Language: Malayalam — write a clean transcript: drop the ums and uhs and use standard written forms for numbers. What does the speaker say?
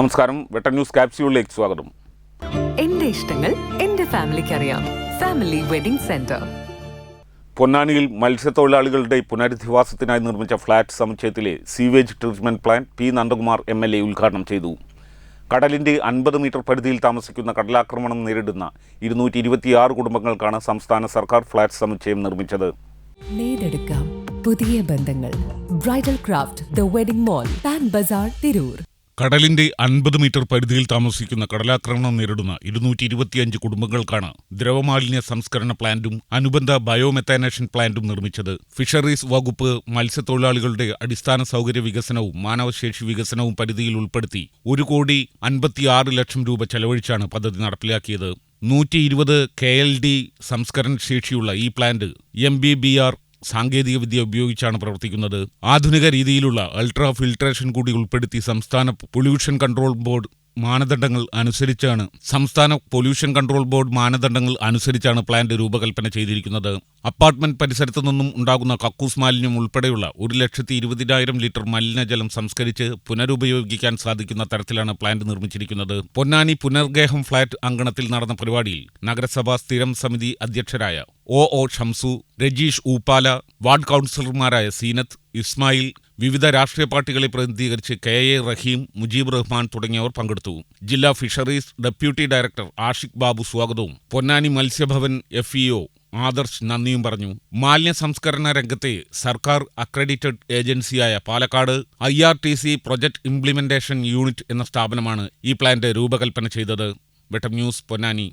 നമസ്കാരം, വെട്ടൻ ന്യൂസ് ക്യാപ്സ്യൂളിലേക്ക് സ്വാഗതം. എന്റെ ഇഷ്ടങ്ങൾ എന്റെ ഫാമിലിക്ക് അറിയാം. Family wedding centre. പൊന്നാനിയിൽ മത്സ്യത്തൊഴിലാളികളുടെ പുനരധിവാസത്തിനായി നിർമ്മിച്ച ഫ്ളാറ്റ് സമുച്ചയത്തിലെ sewage treatment plant P Nandakumar MLA ഉദ്ഘാടനം ചെയ്തു. കടലിന്റെ 50 മീറ്റർ പരിധിയിൽ താമസിക്കുന്ന കടലാക്രമണം നേരിടുന്ന 226 കുടുംബങ്ങൾക്കാണ് സംസ്ഥാന സർക്കാർ ഫ്ളാറ്റ് സമുച്ചയം നിർമ്മിച്ചത്. നേടെടുക്കാം പുതിയ ബന്ധങ്ങൾ. Bridal craft the wedding mall, Pan Bazaar, Tirur. കടലിന്റെ 50 മീറ്റർ പരിധിയിൽ താമസിക്കുന്ന കടലാക്രമണം നേരിടുന്ന 225 കുടുംബങ്ങൾക്കാണ് ദ്രവമാലിന്യ സംസ്കരണ പ്ലാന്റും അനുബന്ധ ബയോമെത്താനേഷൻ പ്ലാന്റും നിർമ്മിച്ചത്. ഫിഷറീസ് വകുപ്പ് മത്സ്യത്തൊഴിലാളികളുടെ അടിസ്ഥാന സൗകര്യ വികസനവും മാനവശേഷി വികസനവും പരിധിയിൽ ഉൾപ്പെടുത്തി 1,56 ലക്ഷം രൂപ ചെലവഴിച്ചാണ് പദ്ധതി നടപ്പിലാക്കിയത്. 120 KLD സംസ്കരണ ശേഷിയുള്ള ഈ പ്ലാന്റ് MBBR സാങ്കേതികവിദ്യ ഉപയോഗിച്ചാണ് പ്രവർത്തിക്കുന്നത്. ആധുനിക രീതിയിലുള്ള അൾട്രാ ഫിൽട്രേഷൻ കൂടി ഉൾപ്പെടുത്തി സംസ്ഥാന പൊല്യൂഷൻ കൺട്രോൾ ബോർഡ് മാനദണ്ഡങ്ങൾ അനുസരിച്ചാണ് പ്ലാന്റ് രൂപകൽപ്പന ചെയ്തിരിക്കുന്നത്. അപ്പാർട്ട്മെന്റ് പരിസരത്തു നിന്നും ഉണ്ടാകുന്ന കക്കൂസ് മാലിന്യം ഉൾപ്പെടെയുള്ള 1,20,000 ലിറ്റർ മലിനജലം സംസ്കരിച്ച് പുനരുപയോഗിക്കാൻ സാധിക്കുന്ന തരത്തിലാണ് പ്ലാന്റ് നിർമ്മിച്ചിരിക്കുന്നത്. പൊന്നാനി പുനർഗേഹം ഫ്ളാറ്റ് അങ്കണത്തിൽ നടന്ന പരിപാടിയിൽ നഗരസഭാ സ്ഥിരം സമിതി അധ്യക്ഷരായ OO ഷംസു, രജീഷ് ഊപ്പാല, വാർഡ് കൗൺസിലർമാരായ സീനത്ത്, ഇസ്മായിൽ, വിവിധ രാഷ്ട്രീയ പാർട്ടികളെ പ്രതിനിധീകരിച്ച് KA റഹീം, മുജീബ് റഹ്മാൻ തുടങ്ങിയവർ പങ്കെടുത്തു. ജില്ലാ fisheries deputy director Ashiq Babu സ്വാഗതവും പൊന്നാനി മത്സ്യഭവൻ FEO ആദർശ് നന്ദിയും പറഞ്ഞു. മാലിന്യ സംസ്കരണ രംഗത്തെ സർക്കാർ അക്രഡിറ്റഡ് ഏജൻസിയായ Palakkad IRTC project implementation unit എന്ന സ്ഥാപനമാണ് ഈ പ്ലാന്റ് രൂപകൽപ്പന ചെയ്തത്. വെട്ടം ന്യൂസ്, പൊന്നാനി.